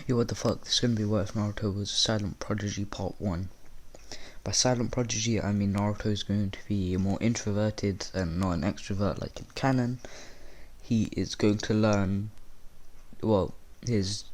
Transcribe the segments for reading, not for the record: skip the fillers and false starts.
Yo, what the fuck, this is gonna be worth Naruto was Silent Prodigy Part 1. By Silent Prodigy, I mean Naruto is going to be more introverted and not an extrovert like in canon. He is going to learn, well, his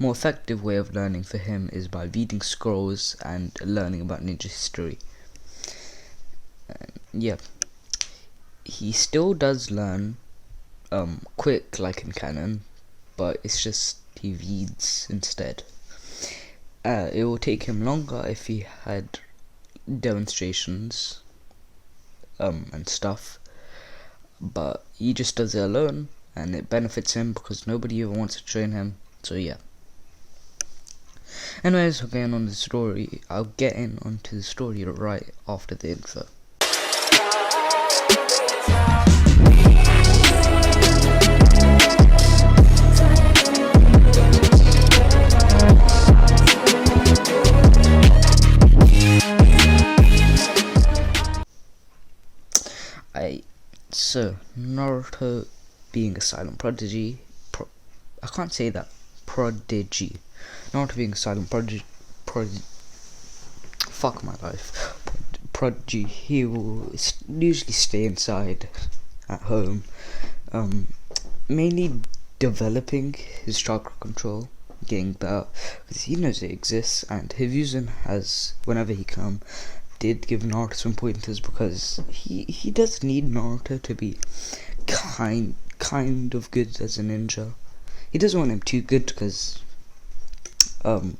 more effective way of learning for him is by reading scrolls and learning about ninja history. Yeah, he still does learn quick like in canon, but it's just he reads instead. It will take him longer if he had demonstrations and stuff, but he just does it alone and it benefits him because nobody ever wants to train him. So yeah. Anyways, getting on the story, I'll get in onto the story right after the intro. So Naruto being a silent prodigy, I can't say that, prodigy. Naruto being a silent prodigy, fuck my life, prodigy, he will usually stay inside at home, mainly developing his chakra control, getting better, because he knows it exists, and Hiruzen has, whenever he did give Naruto some pointers, because he does need Naruto to be kind of good as a ninja. He doesn't want him too good because Naruto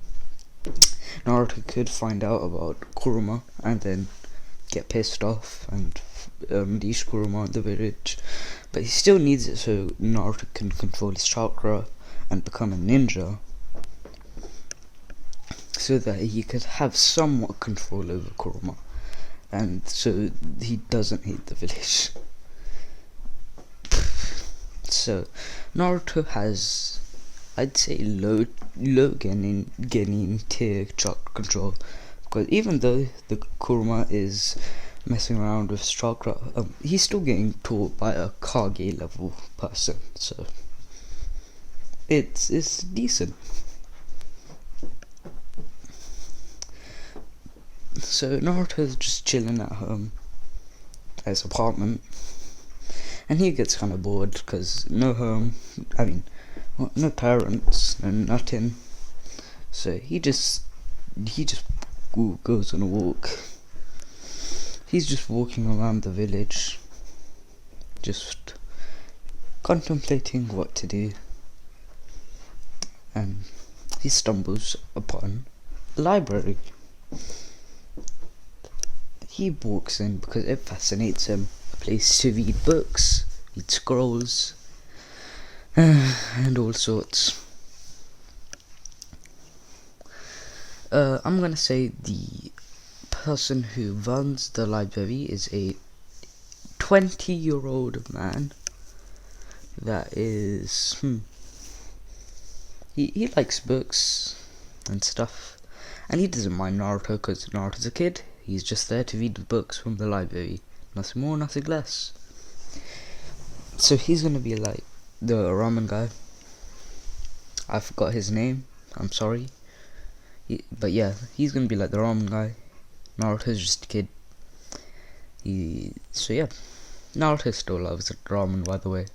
could find out about Kurama and then get pissed off and unleash Kurama in the village. But he still needs it so Naruto can control his chakra and become a ninja, so that he could have somewhat control over Kurama, and so he doesn't hate the village. So Naruto has, I'd say, low Genin tier chakra control, because even though the Kurama is messing around with chakra, he's still getting taught by a Kage level person, so it's decent. So Naruto's just chilling at home at his apartment, and he gets kind of bored because no home, no parents, no nothing. So he just goes on a walk. He's just walking around the village, just contemplating what to do, and he stumbles upon a library. He walks in because it fascinates him, a place to read books, read scrolls, and all sorts. I'm gonna say the person who runs the library is a 20-year-old man that is, he likes books and stuff, and he doesn't mind Naruto because Naruto's a kid. He's just there to read the books from the library, nothing more, nothing less. So he's gonna be like the ramen guy. I forgot his name, I'm sorry. But yeah, he's gonna be like the ramen guy. Naruto's just a kid. So yeah, Naruto still loves ramen, by the way.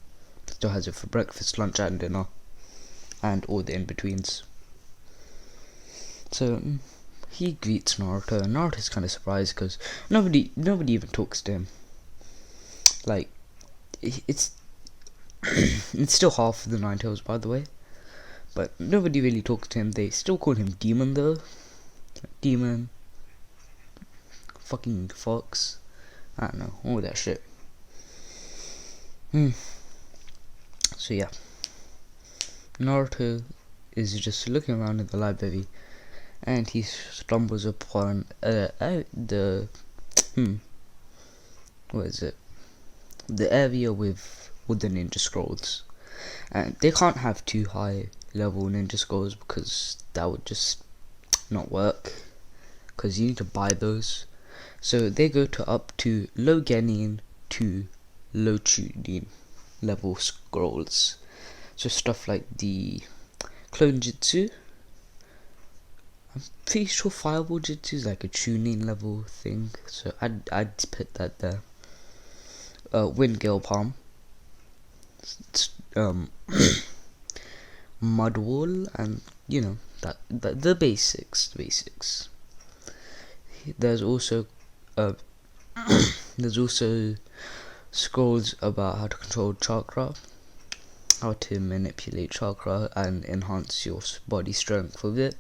Still has it for breakfast, lunch, and dinner, and all the in-betweens. So he greets Naruto, and Naruto's kind of surprised because nobody even talks to him. Like, it's it's still half of the Nine Tails, by the way, but nobody really talks to him. They still call him Demon though. Demon, fucking fox, I don't know, all that shit. So yeah, Naruto is just looking around in the library, and he stumbles upon the area with all the ninja scrolls, and they can't have too high level ninja scrolls because that would just not work, because you need to buy those. So they go to up to low Genin to low Chunin level scrolls. So stuff like the clone jutsu. I'm pretty sure fireball jutsu is like a tuning level thing, so I'd put that there. Wind gale palm. Mud wall, and you know that the basics. There's also there's also scrolls about how to control chakra, how to manipulate chakra and enhance your body strength with it,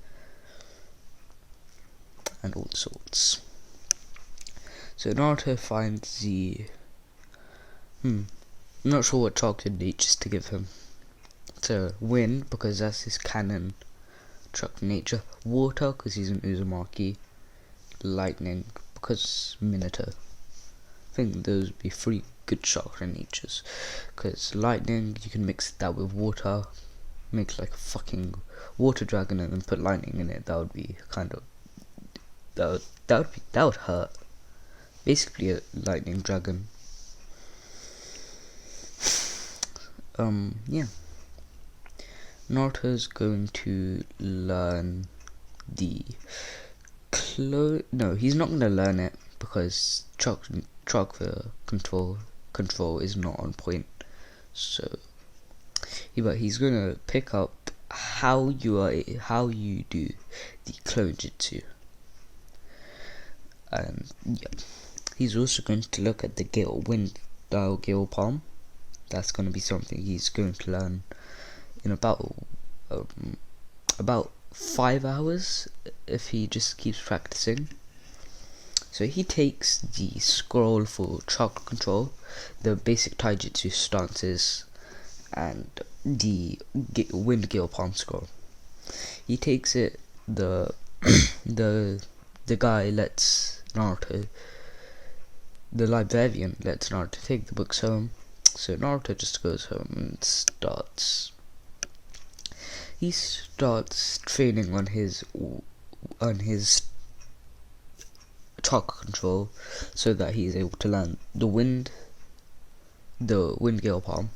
and all sorts. So Naruto finds the I'm not sure what chakra natures to give him. So wind, because that's his canon chakra nature. Water, because he's an Uzumaki. Lightning, because Minato. I think those would be 3 good chakra natures. Because lightning, you can mix that with water, make like a fucking water dragon, and then put lightning in it. That would be kind of that would hurt. Basically, a lightning dragon. Yeah. Naruto's going to learn the no, he's not going to learn it because chakra control is not on point. So, but he's going to pick up how you do the clone jutsu, and yeah, he's also going to look at the wind style gale palm. That's going to be something he's going to learn in about 5 hours if he just keeps practicing. So he takes the scroll for chakra control, the basic taijutsu stances, and the wind gale palm scroll. He takes it. The guy lets Naruto, the librarian lets Naruto take the books home. So Naruto just goes home and starts training on his chakra control, so that he's able to learn the wind gale palm,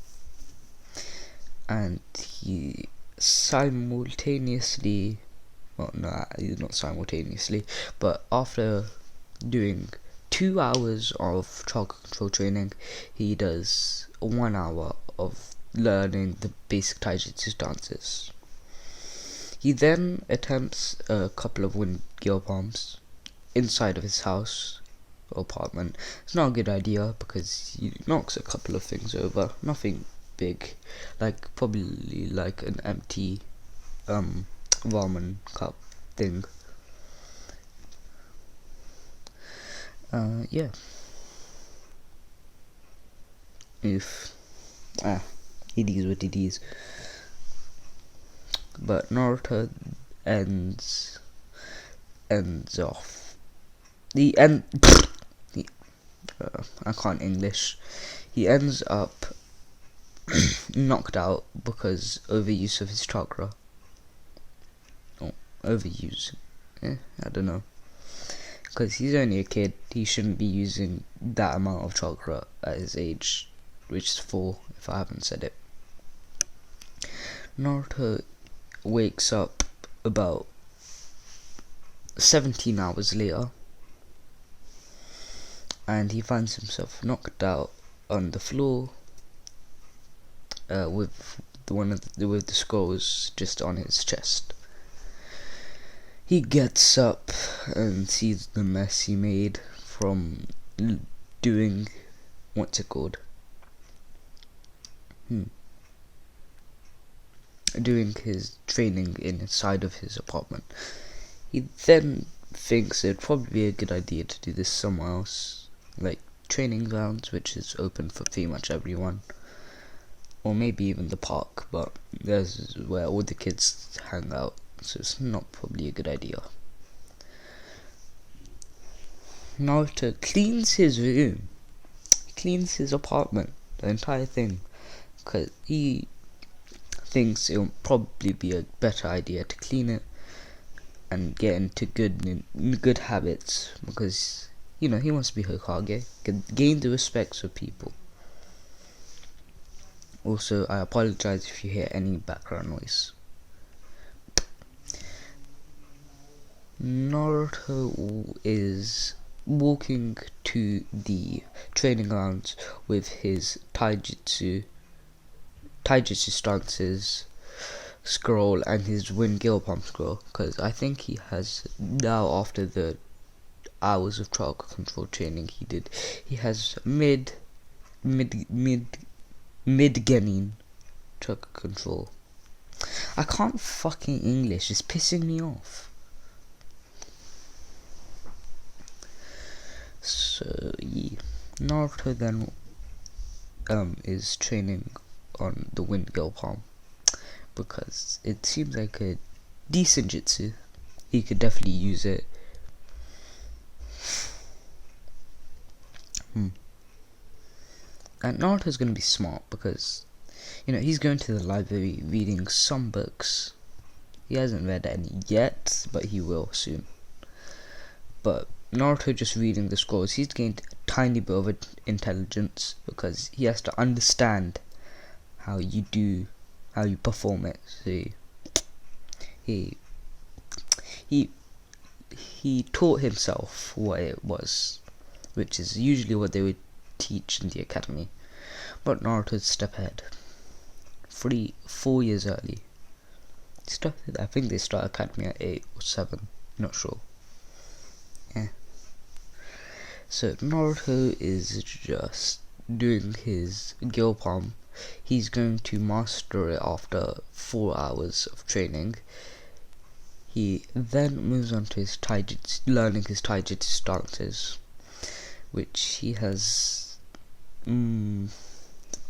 and he simultaneously, well, no, not simultaneously, but after doing 2 hours of chakra control training, he does 1 hour of learning the basic taijutsu stances. He then attempts a couple of wind gale palms inside of his house or apartment. It's not a good idea because he knocks a couple of things over. Nothing big, like probably like an empty ramen cup thing. Yeah. If it is what it is. But Naruto ends off. I can't English. He ends up knocked out because overuse of his chakra. Oh, overuse. I don't know. Because he's only a kid, he shouldn't be using that amount of chakra at his age, which is 4, if I haven't said it. Naruto wakes up about 17 hours later, and he finds himself knocked out on the floor with the scrolls just on his chest. He gets up and sees the mess he made from doing what's it called? Doing his training inside of his apartment. He then thinks it'd probably be a good idea to do this somewhere else, like training grounds, which is open for pretty much everyone, or maybe even the park, but there's where all the kids hang out, so it's not probably a good idea. Naruto cleans his room, cleans his apartment, the entire thing, because he thinks it'll probably be a better idea to clean it and get into good habits, because he wants to be Hokage, gain the respects of people. Also, I apologize if you hear any background noise. Naruto is walking to the training grounds with his taijutsu stances scroll and his wind gill pump scroll, because I think he has now, after the hours of chakra control training he has mid genin chakra control. I can't fucking English, it's pissing me off. So yeah, Naruto then is training on the wind gill palm because it seems like a decent jutsu. He could definitely use it. And Naruto's gonna be smart because, you know, he's going to the library reading some books. He hasn't read any yet, but he will soon. But Naruto just reading the scrolls, he's gained a tiny bit of intelligence because he has to understand how you perform it. So he taught himself what it was, which is usually what they would teach in the academy. But Naruto's step ahead, 4 years early. I think they start academy at 8 or 7, not sure. Yeah. So Naruto is just doing his gill palm. He's going to master it after 4 hours of training. He then moves on to his taijutsu, learning his taijutsu stances, which he has.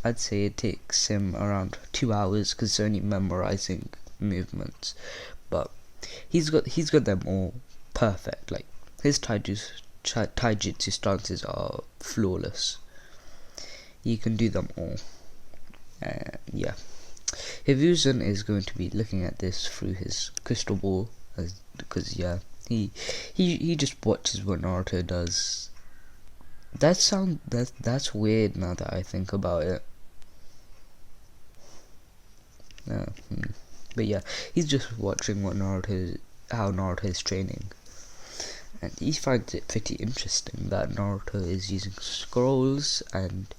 I'd say it takes him around 2 hours because it's only memorizing movements, but he's got them all perfect. Like his taijutsu stances are flawless. He can do them all. Yeah. Hiruzen is going to be looking at this through his crystal ball, because yeah, he just watches what Naruto does. That's weird now that I think about it. But yeah, he's just watching how Naruto is training, and he finds it pretty interesting that Naruto is using scrolls and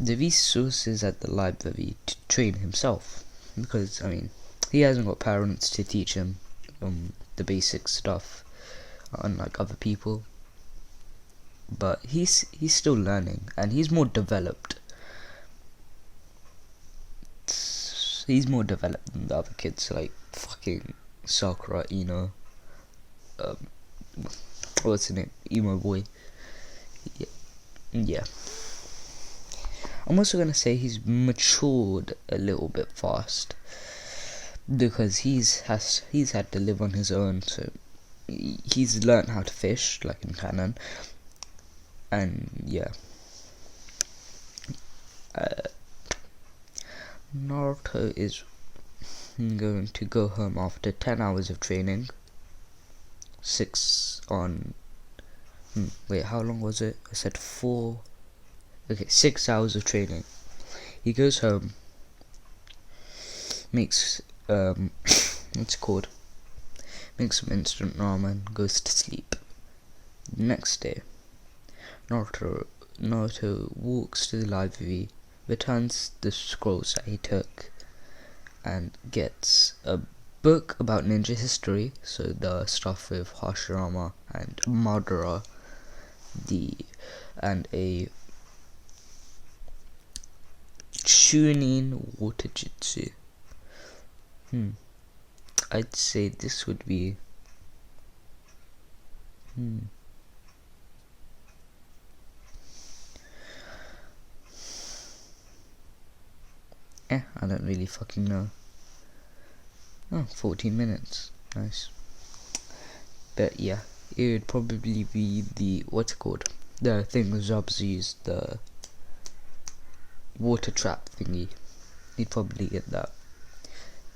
the resources at the library to train himself, because I mean he hasn't got parents to teach him the basic stuff, unlike other people. But he's still learning, and he's more developed. He's more developed than the other kids, like fucking Sakura, what's his name, emo boy. Yeah. I'm also gonna say he's matured a little bit fast, because he's had to live on his own, so he's learned how to fish, like in canon, and yeah. Naruto is going to go home after 10 hours of training. 6 on... wait, how long was it? I said 4... Okay, 6 hours of training. He goes home, makes... what's it called? Makes some instant ramen, goes to sleep. The next day, Naruto walks to the library, returns the scrolls that he took, and gets a book about ninja history, so the stuff with Hashirama and Madara, and a Chunin water jutsu. I'd say this would be I don't really fucking know. 14 minutes. Nice. But yeah, it would probably be the, what's it called? The thing Zobs used, the water trap thingy. He'd probably get that.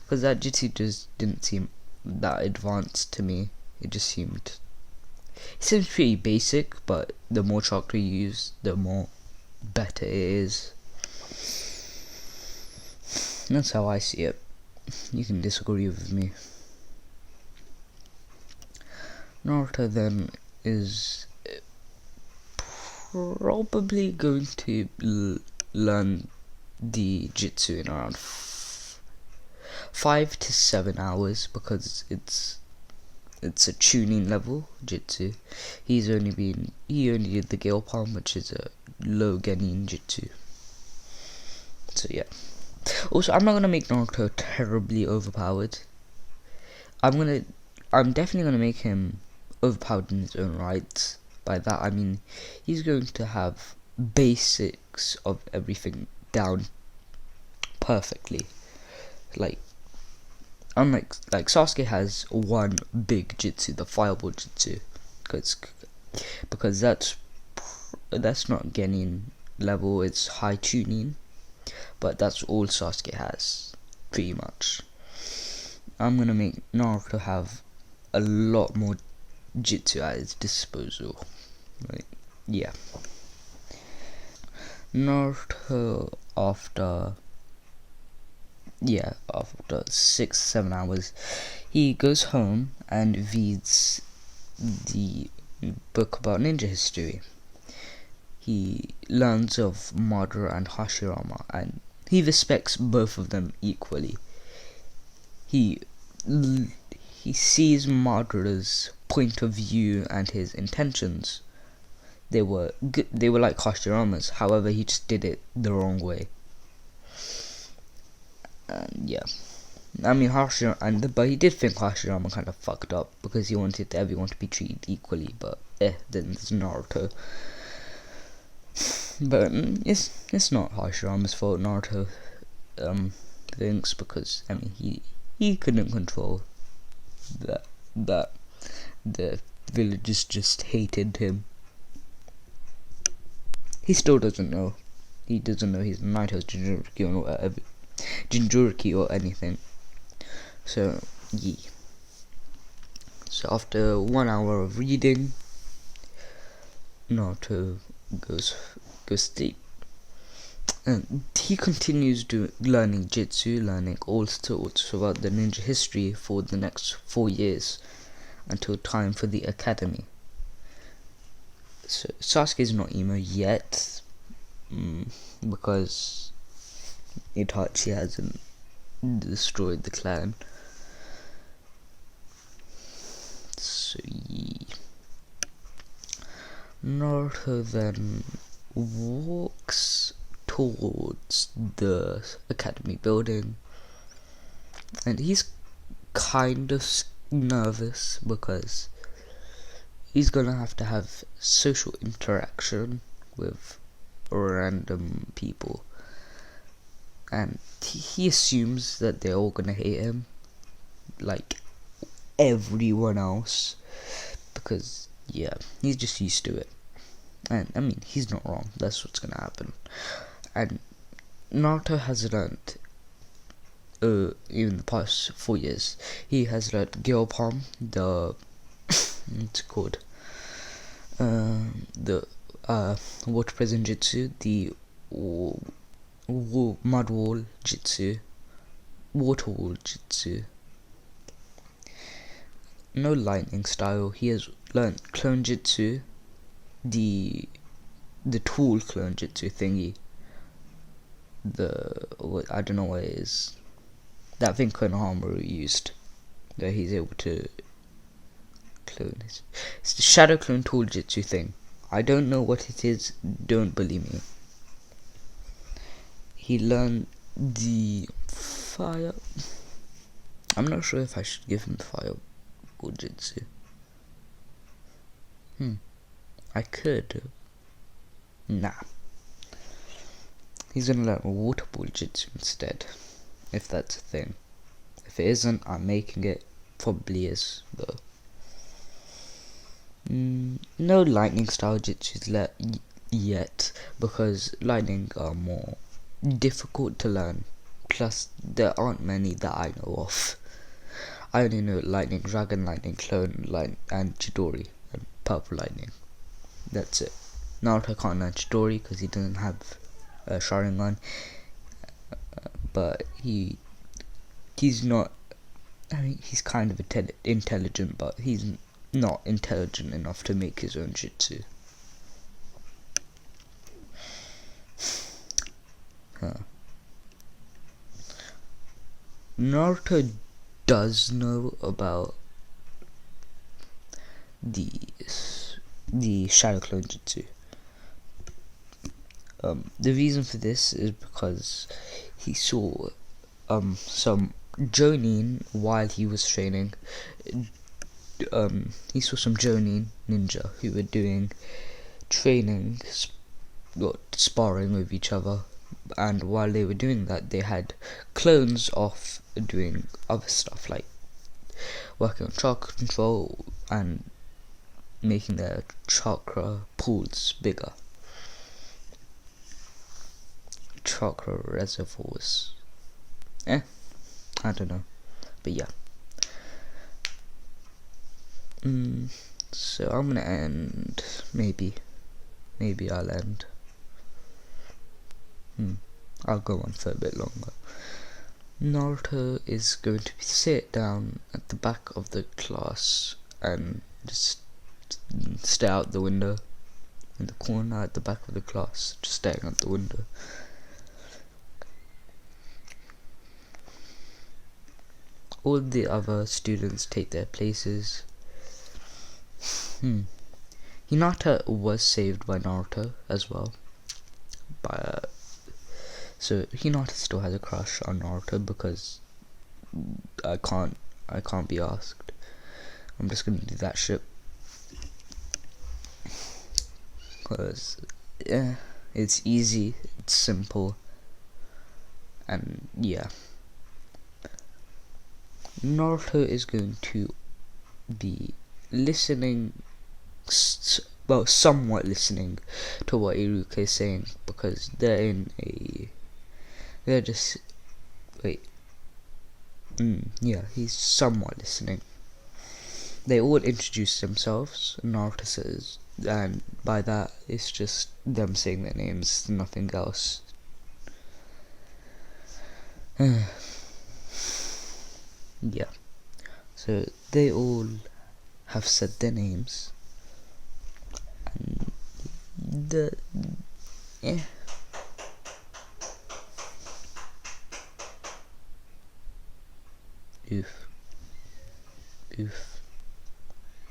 Because that jutsu just didn't seem that advanced to me. It seems pretty basic, but the more chakra you use, the more better it is. That's how I see it. You can disagree with me. Naruto then is probably going to learn the jutsu in around 5 to 7 hours, because it's a tuning level jutsu. He only did the Gale Palm, which is a low genin jutsu. So yeah. Also, I'm not gonna make Naruto terribly overpowered. I'm definitely gonna make him overpowered in his own right. By that I mean he's going to have basics of everything down perfectly. Like, unlike Sasuke has one big jutsu, the fireball jutsu, because that's not genin level, it's high tuning, but that's all Sasuke has, pretty much. I'm gonna make Naruto have a lot more jutsu at his disposal. Like, yeah. Naruto, after 6-7 hours, he goes home and reads the book about ninja history. He learns of Madara and Hashirama, and he respects both of them equally. He sees Madara's point of view and his intentions. They were good. They were like Hashirama's. However, he just did it the wrong way. And yeah, I mean but he did think Hashirama kind of fucked up, because he wanted everyone to be treated equally. But then there's Naruto. But it's not Hashirama's fault. Naruto thinks, because I mean he couldn't control that the villagers just hated him. He still doesn't know. He doesn't know he's Naruto's Jinchuriki or anything. So yeah. So after 1 hour of reading, Naruto goes sleep, and he continues learning jutsu, learning all sorts about the ninja history for the next 4 years, until time for the academy. So Sasuke's not emo yet, because Itachi hasn't destroyed the clan. So yeah. Naruto then walks towards the academy building, and he's kind of nervous, because he's gonna have to have social interaction with random people, and he assumes that they're all gonna hate him like everyone else, because yeah, he's just used to it. And I mean, he's not wrong. That's what's gonna happen. And Naruto has learned, in the past 4 years, he has learned Gale Palm, the what's it called? The water prison jutsu, the mud wall jutsu, water wall jutsu. No lightning style. He has learned clone jutsu, the tool clone jutsu thingy. I don't know what it is. That thing Konohamaru used, that he's able to clone. It's the shadow clone tool jutsu thing. I don't know what it is. Don't believe me. He learned the fire. I'm not sure if I should give him fire jutsu. I could. Nah. He's gonna learn water ball jutsu instead, if that's a thing. If it isn't, I'm making it. Probably is, though. No lightning style jutsus yet, because lightning are more difficult to learn. Plus, there aren't many that I know of. I only know lightning dragon, lightning clone, and Chidori, and purple lightning. That's it. Naruto can't learn Chidori because he doesn't have a Sharingan, but he's not. I mean, he's kind of intelligent, but he's not intelligent enough to make his own jutsu. Naruto does know about the shadow clone jutsu. The reason for this is because he saw some jonin while he was training. He saw some jonin ninja who were doing training, sparring with each other, and while they were doing that, they had clones off doing other stuff like working on chakra control and making their chakra pools bigger. Chakra reservoirs. I don't know. But yeah. So I'm gonna end. Maybe I'll end. I'll go on for a bit longer. Naruto is going to sit down at the back of the class and just stare out the window. In the corner at the back of the class, just staring out the window. All the other students take their places. Hinata was saved by Naruto as well. So Hinata still has a crush on Naruto because I can't be asked. I'm just gonna do that shit. Because it's easy, it's simple, and yeah. Naruto is going to be listening, somewhat listening to what Iruka is saying, because he's somewhat listening. They all introduce themselves, Naruto says, and by that it's just them saying their names, nothing else. Yeah, so they all have said their names, and oof,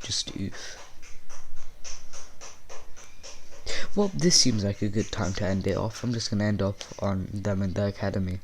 just oof. Well, this seems like a good time to end it off. I'm just gonna end up on them in the academy.